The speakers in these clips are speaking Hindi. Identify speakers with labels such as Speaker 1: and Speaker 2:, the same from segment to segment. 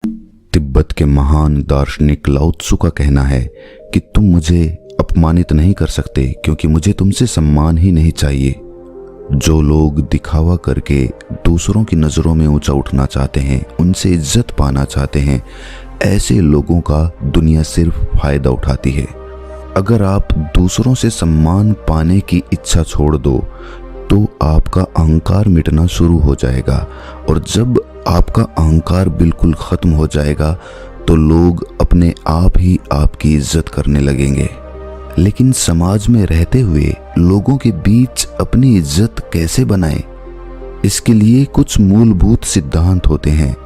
Speaker 1: तिब्बत के महान दार्शनिक लाओ त्सु का कहना है कि तुम मुझे अपमानित नहीं कर सकते क्योंकि मुझे तुमसे सम्मान ही नहीं चाहिए। जो लोग दिखावा करके दूसरों की नज़रों में ऊंचा उठना चाहते हैं, उनसे इज्जत पाना चाहते हैं, ऐसे लोगों का दुनिया सिर्फ फायदा उठाती है। अगर आप दूसरों से सम्मान पाने की इच्छा छोड़ दो तो आपका अहंकार मिटना शुरू हो जाएगा, और जब आपका अहंकार बिल्कुल ख़त्म हो जाएगा तो लोग अपने आप ही आपकी इज्जत करने लगेंगे। लेकिन समाज में रहते हुए लोगों के बीच अपनी इज्जत कैसे बनाएं? इसके लिए कुछ मूलभूत सिद्धांत होते हैं।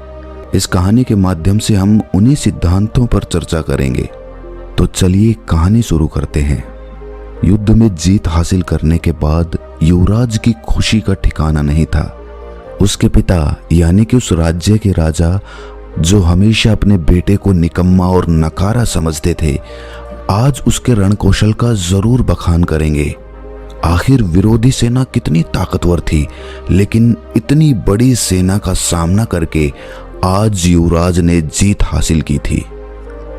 Speaker 1: इस कहानी के माध्यम से हम उन्हीं सिद्धांतों पर चर्चा करेंगे। तो चलिए कहानी शुरू करते हैं। युद्ध में जीत हासिल करने के बाद युवराज की खुशी का ठिकाना नहीं था। उसके पिता यानी कि उस राज्य के राजा, जो हमेशा अपने बेटे को निकम्मा और नकारा समझते थे, आज उसके रणकौशल का जरूर बखान करेंगे। आखिर विरोधी सेना कितनी ताकतवर थी, लेकिन इतनी बड़ी सेना का सामना करके आज युवराज ने जीत हासिल की थी।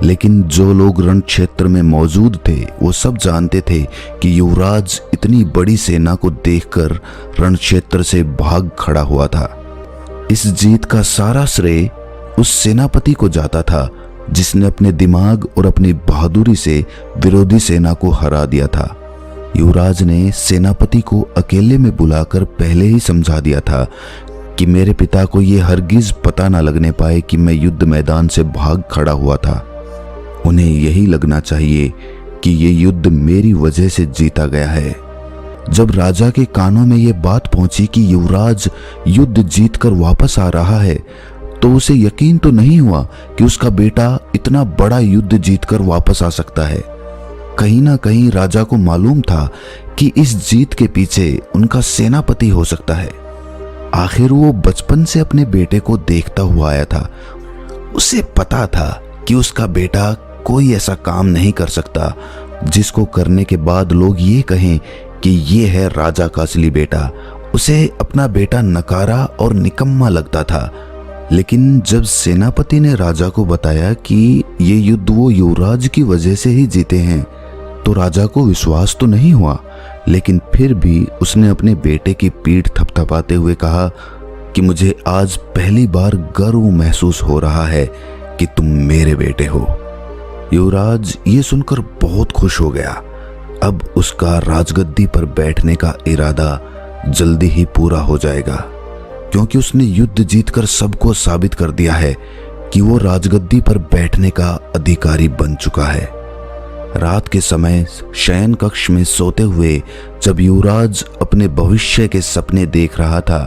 Speaker 1: लेकिन जो लोग रण क्षेत्र में मौजूद थे वो सब जानते थे कि युवराज इतनी बड़ी सेना को देखकर रण क्षेत्र से भाग खड़ा हुआ था। इस जीत का सारा श्रेय उस सेनापति को जाता था जिसने अपने दिमाग और अपनी बहादुरी से विरोधी सेना को हरा दिया था। युवराज ने सेनापति को अकेले में बुलाकर पहले ही समझा दिया था कि मेरे पिता को ये हरगिज पता न लगने पाए कि मैं युद्ध मैदान से भाग खड़ा हुआ था। उन्हें यही लगना चाहिए कि ये युद्ध मेरी वजह से जीता गया है। जब राजा के कानों में ये बात पहुंची कि युवराज युद्ध जीतकर वापस आ रहा है, तो उसे यकीन तो नहीं हुआ कि उसका बेटा इतना बड़ा युद्ध जीतकर वापस आ सकता है। कहीं ना कहीं राजा को मालूम था कि इस जीत के पीछे उनका सेनापति हो सकता है। आखिर वो बचपन से अपने बेटे को देखता हुआ आया था। उसे पता था कि उसका बेटा कोई ऐसा काम नहीं कर सकता जिसको करने के बाद लोग ये कहें कि ये है राजा का असली बेटा। उसे अपना बेटा नकारा और निकम्मा लगता था। लेकिन जब सेनापति ने राजा को बताया कि ये युद्ध वो युवराज की वजह से ही जीते हैं, तो राजा को विश्वास तो नहीं हुआ, लेकिन फिर भी उसने अपने बेटे की पीठ थपथपाते हुए कहा कि मुझे आज पहली बार गर्व महसूस हो रहा है कि तुम मेरे बेटे हो। युवराज ये सुनकर बहुत खुश हो गया। अब उसका राजगद्दी पर बैठने का इरादा जल्दी ही पूरा हो जाएगा, क्योंकि उसने युद्ध जीतकर सबको साबित कर दिया है कि वो राजगद्दी पर बैठने का अधिकारी बन चुका है। रात के समय शयन कक्ष में सोते हुए जब युवराज अपने भविष्य के सपने देख रहा था,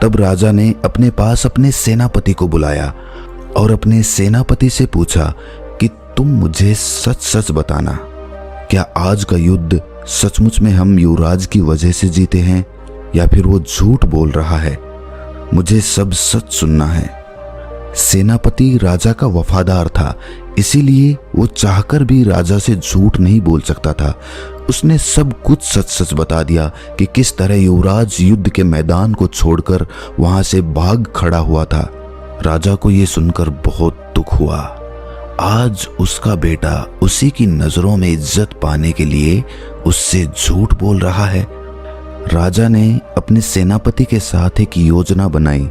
Speaker 1: तब राजा ने अपने पास अपने सेनापति को बुलाया और अपने सेनापति से पूछा कि तुम मुझे सच सच बताना, क्या आज का युद्ध सचमुच में हम युवराज की वजह से जीते हैं या फिर वो झूठ बोल रहा है? मुझे सब सच सुनना है। सेनापति राजा का वफादार था, इसीलिए वो चाहकर भी राजा से झूठ नहीं बोल सकता था। उसने सब कुछ सच सच बता दिया कि किस तरह युवराज युद्ध के मैदान को छोड़कर वहां से भाग खड़ा हुआ था। राजा को ये सुनकर बहुत दुख हुआ। आज उसका बेटा उसी की नजरों में इज्जत पाने के लिए उससे झूठ बोल रहा है। राजा ने अपने सेनापति के साथ एक योजना बनाई।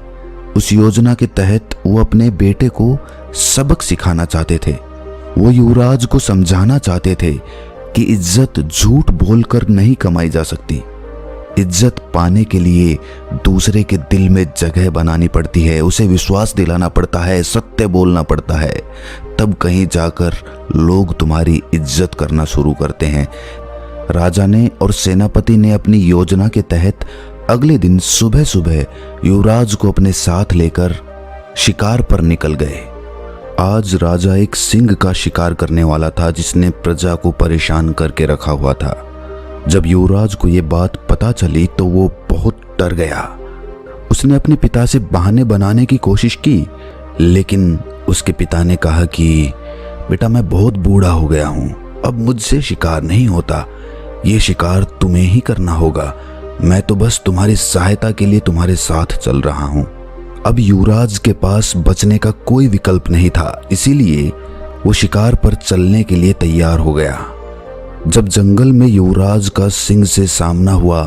Speaker 1: उस योजना के तहत वो अपने बेटे को सबक सिखाना चाहते थे। वो युवराज को समझाना चाहते थे कि इज्जत झूठ बोलकर नहीं कमाई जा सकती। इज्जत पाने के लिए दूसरे के दिल में जगह बनानी पड़ती है, उसे विश्वास दिलाना पड़ता है, सत्य बोलना पड़ता है, तब कहीं जाकर लोग तुम्हारी इज्जत करना शुरू करते हैं। राजा ने और सेनापति ने अपनी योजना के तहत अगले दिन सुबह सुबह युवराज को अपने साथ लेकर शिकार पर निकल गए। आज राजा एक सिंह का शिकार करने वाला था जिसने प्रजा को परेशान करके रखा हुआ था। जब युवराज को ये बात पता चली तो वो बहुत डर गया। उसने अपने पिता से बहाने बनाने की कोशिश की, लेकिन उसके पिता ने कहा कि बेटा, मैं बहुत बूढ़ा हो गया हूँ, अब मुझसे शिकार नहीं होता, ये शिकार तुम्हें ही करना होगा, मैं तो बस तुम्हारी सहायता के लिए तुम्हारे साथ चल रहा हूँ। अब युवराज के पास बचने का कोई विकल्प नहीं था, इसीलिए वो शिकार पर चलने के लिए तैयार हो गया। जब जंगल में युवराज का सिंह से सामना हुआ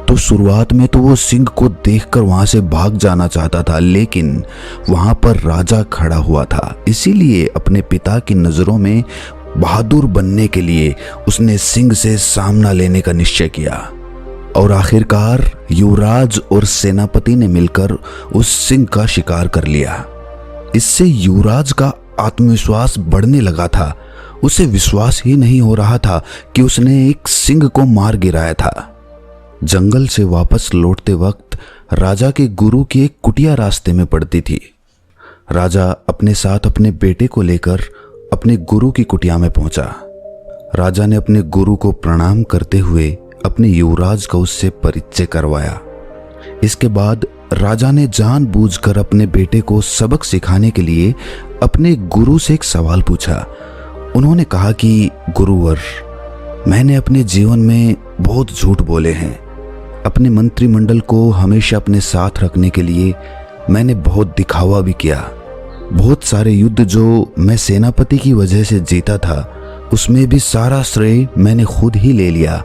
Speaker 1: तो शुरुआत में तो वो सिंह को देखकर वहां से भाग जाना चाहता था, लेकिन वहां पर राजा खड़ा हुआ था, इसीलिए अपने पिता की नजरों में बहादुर बनने के लिए उसने सिंह से सामना लेने का निश्चय किया। और आखिरकार युवराज और सेनापति ने मिलकर उस सिंह का शिकार कर लिया। इससे युवराज का आत्मविश्वास बढ़ने लगा था। उसे विश्वास ही नहीं हो रहा था कि उसने एक सिंह को मार गिराया था। जंगल से वापस लौटते वक्त राजा के गुरु की एक कुटिया रास्ते में पड़ती थी। राजा अपने साथ अपने बेटे को लेकर अपने गुरु की कुटिया में पहुंचा। राजा ने अपने गुरु को प्रणाम करते हुए अपने युवराज का उससे परिचय करवाया। इसके बाद राजा ने जानबूझकर अपने बेटे को सबक सिखाने के लिए अपने गुरु से एक सवाल पूछा। उन्होंने कहा कि गुरुवर, मैंने अपने जीवन में बहुत झूठ बोले हैं। अपने मंत्रिमंडल को हमेशा अपने साथ रखने के लिए मैंने बहुत दिखावा भी किया। बहुत सारे युद्ध जो मैं सेनापति की वजह से जीता था, उसमें भी सारा श्रेय मैंने खुद ही ले लिया।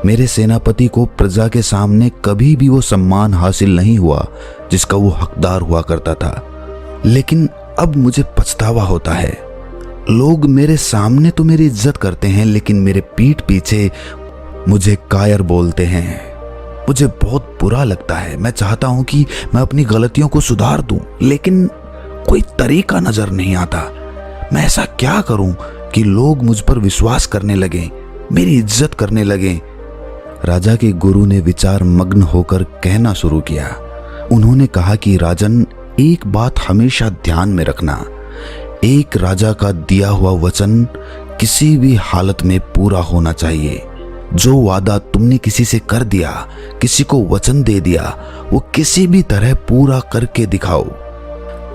Speaker 1: मेरे सेनापति को प्रजा के सामने कभी भी वो सम्मान हासिल नहीं हुआ जिसका वो हकदार हुआ करता था। लेकिन अब मुझे पछतावा होता है। लोग मेरे सामने तो मेरी इज्जत करते हैं, लेकिन मेरे पीठ पीछे मुझे कायर बोलते हैं। मुझे बहुत बुरा लगता है। मैं चाहता हूं कि मैं अपनी गलतियों को सुधार दूं, लेकिन कोई तरीका नजर नहीं आता। मैं ऐसा क्या करूं कि लोग मुझ पर विश्वास करने लगें, मेरी इज्जत करने लगें। राजा के गुरु ने विचार मग्न होकर कहना शुरू किया। उन्होंने कहा कि राजन, एक बात हमेशा ध्यान में रखना। एक राजा का दिया हुआ वचन किसी भी हालत में पूरा होना चाहिए। जो वादा तुमने किसी से कर दिया, किसी को वचन दे दिया, वो किसी भी तरह पूरा करके दिखाओ।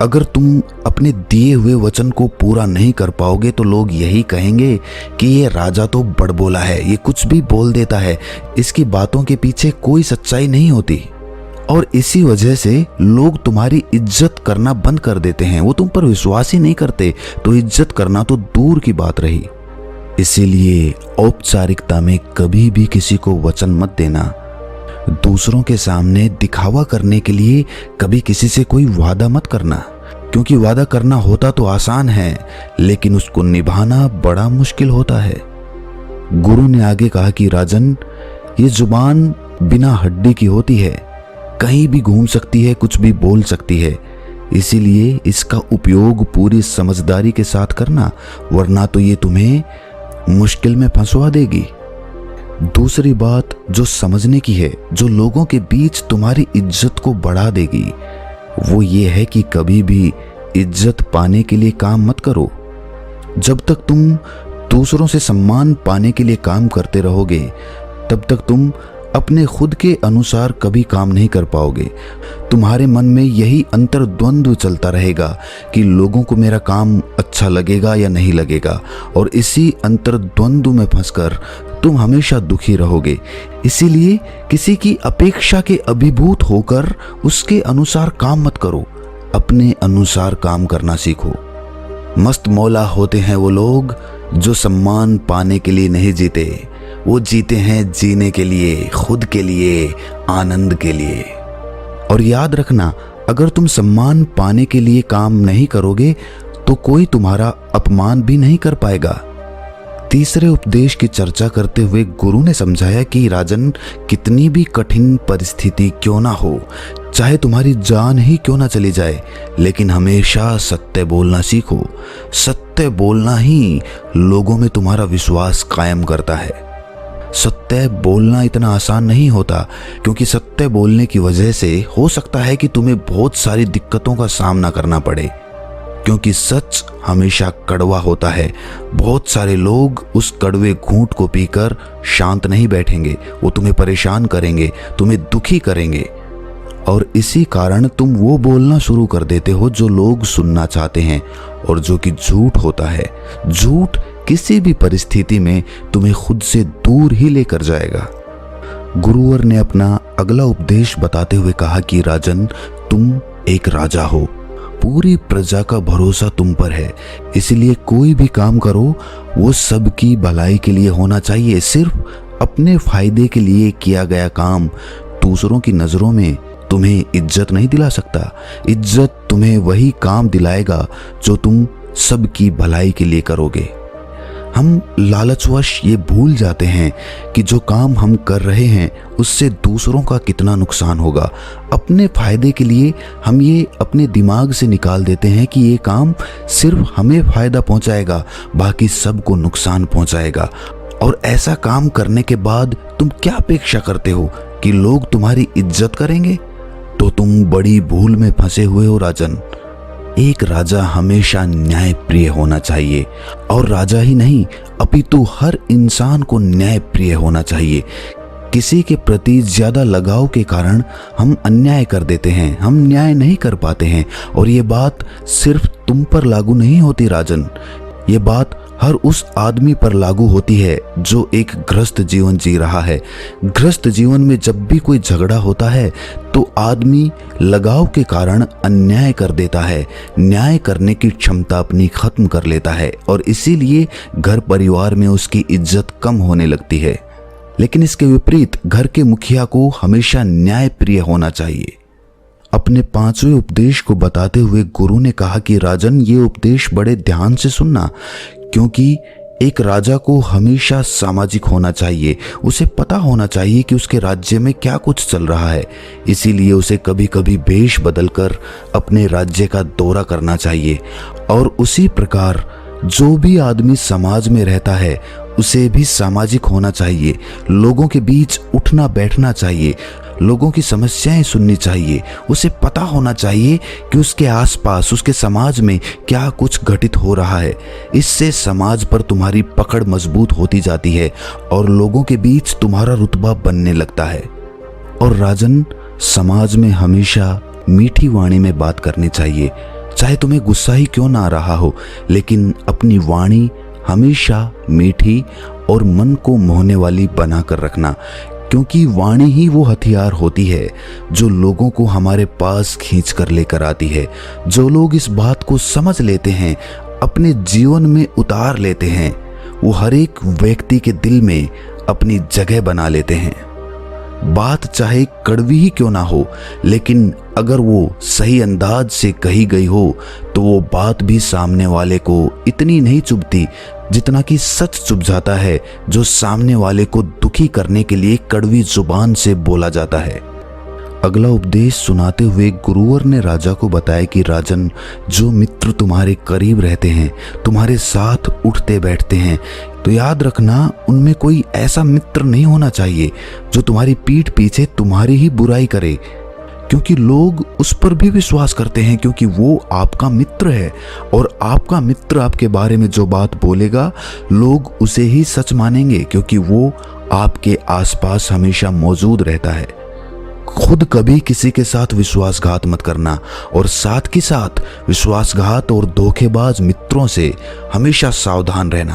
Speaker 1: अगर तुम अपने दिए हुए वचन को पूरा नहीं कर पाओगे तो लोग यही कहेंगे कि ये राजा तो बड़बोला है, ये कुछ भी बोल देता है, इसकी बातों के पीछे कोई सच्चाई नहीं होती। और इसी वजह से लोग तुम्हारी इज्जत करना बंद कर देते हैं। वो तुम पर विश्वास ही नहीं करते, तो इज्जत करना तो दूर की बात रही। इसीलिए औपचारिकता में कभी भी किसी को वचन मत देना। दूसरों के सामने दिखावा करने के लिए कभी किसी से कोई वादा मत करना, क्योंकि वादा करना होता तो आसान है, लेकिन उसको निभाना बड़ा मुश्किल होता है। गुरु ने आगे कहा कि राजन, ये जुबान बिना हड्डी की होती है, कहीं भी घूम सकती है, कुछ भी बोल सकती है। इसीलिए इसका उपयोग पूरी समझदारी के साथ करना, वरना तो ये तुम्हें मुश्किल में फंसवा देगी। दूसरी बात जो समझने की है, जो लोगों के बीच तुम्हारी इज्जत को बढ़ा देगी, वो ये है कि कभी भी इज्जत पाने के लिए काम मत करो। जब तक तुम दूसरों से सम्मान पाने के लिए काम करते रहोगे, तब तक तुम अपने खुद के अनुसार कभी काम नहीं कर पाओगे। तुम्हारे मन में यही अंतर्द्वंद्व चलता रहेगा कि लोगों को मेरा काम अच्छा लगेगा या नहीं लगेगा, और इसी अंतर्द्वंद्व में फंसकर तुम हमेशा दुखी रहोगे। इसीलिए किसी की अपेक्षा के अभिभूत होकर उसके अनुसार काम मत करो, अपने अनुसार काम करना सीखो। मस्त मौला होते हैं वो लोग जो सम्मान पाने के लिए नहीं जीते, वो जीते हैं जीने के लिए, खुद के लिए, आनंद के लिए। और याद रखना, अगर तुम सम्मान पाने के लिए काम नहीं करोगे तो कोई तुम्हारा अपमान भी नहीं कर पाएगा। तीसरे उपदेश की चर्चा करते हुए गुरु ने समझाया कि राजन, कितनी भी कठिन परिस्थिति क्यों ना हो, चाहे तुम्हारी जान ही क्यों ना चली जाए, लेकिन हमेशा सत्य बोलना सीखो। सत्य बोलना ही लोगों में तुम्हारा विश्वास कायम करता है। सत्य बोलना इतना आसान नहीं होता, क्योंकि सत्य बोलने की वजह से हो सकता है कि तुम्हें बहुत सारी दिक्कतों का सामना करना पड़े, क्योंकि सच हमेशा कड़वा होता है। बहुत सारे लोग उस कड़वे घूंट को पीकर शांत नहीं बैठेंगे, वो तुम्हें परेशान करेंगे, तुम्हें दुखी करेंगे, और इसी कारण तुम वो बोलना शुरू कर देते हो जो लोग सुनना चाहते हैं, और जो कि झूठ होता है। झूठ किसी भी परिस्थिति में तुम्हें खुद से दूर ही लेकर जाएगा। गुरुवर ने अपना अगला उपदेश बताते हुए कहा कि राजन, तुम एक राजा हो। पूरी प्रजा का भरोसा तुम पर है, इसलिए कोई भी काम करो वो सबकी भलाई के लिए होना चाहिए। सिर्फ अपने फायदे के लिए किया गया काम दूसरों की नजरों में तुम्हें इज्जत नहीं दिला सकता। इज्जत तुम्हें वही काम दिलाएगा जो तुम सबकी भलाई के लिए करोगे। हम लालचवश ये भूल जाते हैं कि जो काम हम कर रहे हैं उससे दूसरों का कितना नुकसान होगा। अपने फायदे के लिए हम ये अपने दिमाग से निकाल देते हैं कि ये काम सिर्फ हमें फायदा पहुंचाएगा, बाकी सबको नुकसान पहुंचाएगा। और ऐसा काम करने के बाद तुम क्या अपेक्षा करते हो कि लोग तुम्हारी इज्जत करेंगे? तो तुम बड़ी भूल में फंसे हुए हो राजन। एक राजा हमेशा न्यायप्रिय होना चाहिए, और राजा ही नहीं अपितु हर इंसान को न्यायप्रिय होना चाहिए। किसी के प्रति ज्यादा लगाव के कारण हम अन्याय कर देते हैं, हम न्याय नहीं कर पाते हैं। और ये बात सिर्फ तुम पर लागू नहीं होती राजन, ये बात हर उस आदमी पर लागू होती है जो एक ग्रस्त जीवन जी रहा है। ग्रस्त जीवन में जब भी कोई झगड़ा होता है तो आदमी लगाव के कारण अन्याय कर देता है, न्याय करने की क्षमता अपनी खत्म कर लेता है, और इसीलिए घर परिवार में उसकी इज्जत कम होने लगती है। लेकिन इसके विपरीत घर के मुखिया को हमेशा न्यायप्रिय होना चाहिए। अपने 5वें उपदेश को बताते हुए गुरु ने कहा कि राजन, ये उपदेश बड़े ध्यान से सुनना, क्योंकि एक राजा को हमेशा सामाजिक होना चाहिए। उसे पता होना चाहिए कि उसके राज्य में क्या कुछ चल रहा है, इसीलिए उसे कभी कभी भेष बदलकर अपने राज्य का दौरा करना चाहिए। और उसी प्रकार जो भी आदमी समाज में रहता है उसे भी सामाजिक होना चाहिए। लोगों के बीच उठना बैठना चाहिए, लोगों की समस्याएं सुननी चाहिए। उसे पता होना चाहिए कि उसके आसपास, उसके समाज में क्या कुछ घटित हो रहा है। इससे समाज पर तुम्हारी पकड़ मजबूत होती जाती है और लोगों के बीच तुम्हारा रुतबा बनने लगता है। और राजन, समाज में हमेशा मीठी वाणी में बात करनी चाहिए, चाहे तुम्हें गुस्सा ही क्यों ना आ रहा हो, लेकिन अपनी वाणी हमेशा मीठी और मन को मोहने वाली बनाकर रखना, क्योंकि वाणी ही वो हथियार होती है जो लोगों को हमारे पास खींच कर लेकर आती है। जो लोग इस बात को समझ लेते हैं, अपने जीवन में उतार लेते हैं, वो हर एक व्यक्ति के दिल में अपनी जगह बना लेते हैं। बात चाहे कड़वी ही क्यों ना हो, लेकिन अगर वो सही अंदाज से कही गई हो तो वो बात भी सामने वाले को इतनी नहीं चुभती जितना कि सच चुभ जाता है जो सामने वाले को दुखी करने के लिए कड़वी जुबान से बोला जाता है। अगला उपदेश सुनाते हुए गुरुवर ने राजा को बताया कि राजन, जो मित्र तुम्हारे करीब रहते हैं, तुम्हारे साथ उठते बैठते हैं, तो याद रखना उनमें कोई ऐसा मित्र नहीं होना चाहिए जो तुम्हारी पीठ पीछे तुम्हारी ही बुराई करे, क्योंकि लोग उस पर भी विश्वास करते हैं, क्योंकि वो आपका मित्र है और आपका मित्र आपके बारे में जो बात बोलेगा लोग उसे ही सच मानेंगे, क्योंकि वो आपके आसपास हमेशा मौजूद रहता है। खुद कभी किसी के साथ विश्वासघात मत करना, और साथ ही साथ विश्वासघात और धोखेबाज मित्रों से हमेशा सावधान रहना,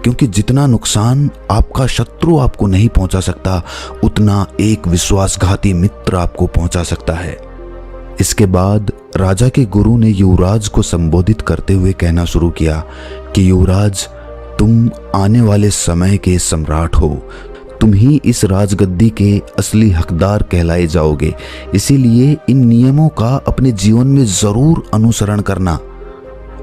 Speaker 1: क्योंकि जितना नुकसान आपका शत्रु आपको नहीं पहुंचा सकता, उतना एक विश्वासघाती मित्र आपको पहुंचा सकता है। इसके बाद राजा के गुरु ने युवराज को संबोधित करते हुए कहना शुरू किया कि युवराज, तुम आने वाले समय के सम्राट हो, तुम ही इस राजगद्दी के असली हकदार कहलाए जाओगे। इसीलिए इन नियमों का अपने जीवन में जरूर अनुसरण करना।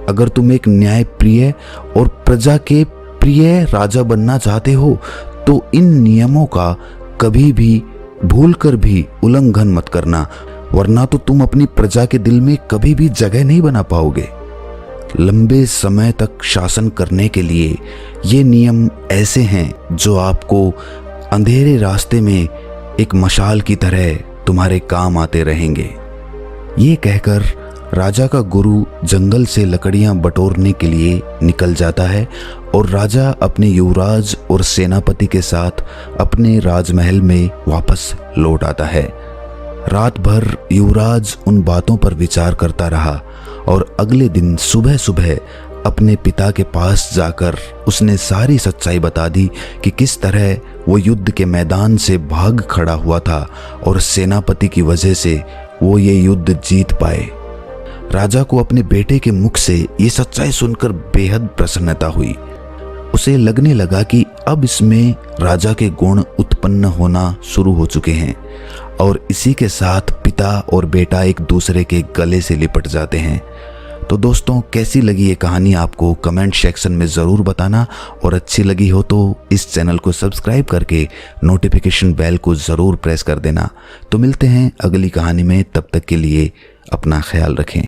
Speaker 1: अगर तुम एक न्यायप्रिय और प्रजा के प्रिय राजा बनना चाहते हो तो इन नियमों का कभी भी भूलकर भी उल्लंघन मत करना, वरना तो तुम अपनी प्रजा के दिल में कभी भी जगह नहीं बना पाओगे। लंबे समय तक शासन करने के लिए ये नियम ऐसे हैं जो आपको अंधेरे रास्ते में एक मशाल की तरह तुम्हारे काम आते रहेंगे। ये कहकर राजा का गुरु जंगल से लकड़ियां बटोरने के लिए निकल जाता है और राजा अपने युवराज और सेनापति के साथ अपने राजमहल में वापस लौट आता है। रात भर युवराज उन बातों पर विचार करता रहा और अगले दिन सुबह सुबह अपने पिता के पास जाकर उसने सारी सच्चाई बता दी कि किस तरह वो युद्ध के मैदान से भाग खड़ा हुआ था और सेनापति की वजह से वो ये युद्ध जीत पाए। राजा को अपने बेटे के मुख से ये सच्चाई सुनकर बेहद प्रसन्नता हुई। उसे लगने लगा कि अब इसमें राजा के गुण उत्पन्न होना शुरू हो चुके हैं और इसी के साथ पिता और बेटा एक दूसरे के गले से लिपट जाते हैं। तो दोस्तों, कैसी लगी ये कहानी आपको कमेंट सेक्शन में ज़रूर बताना, और अच्छी लगी हो तो इस चैनल को सब्सक्राइब करके नोटिफिकेशन बेल को ज़रूर प्रेस कर देना। तो मिलते हैं अगली कहानी में, तब तक के लिए अपना ख्याल रखें।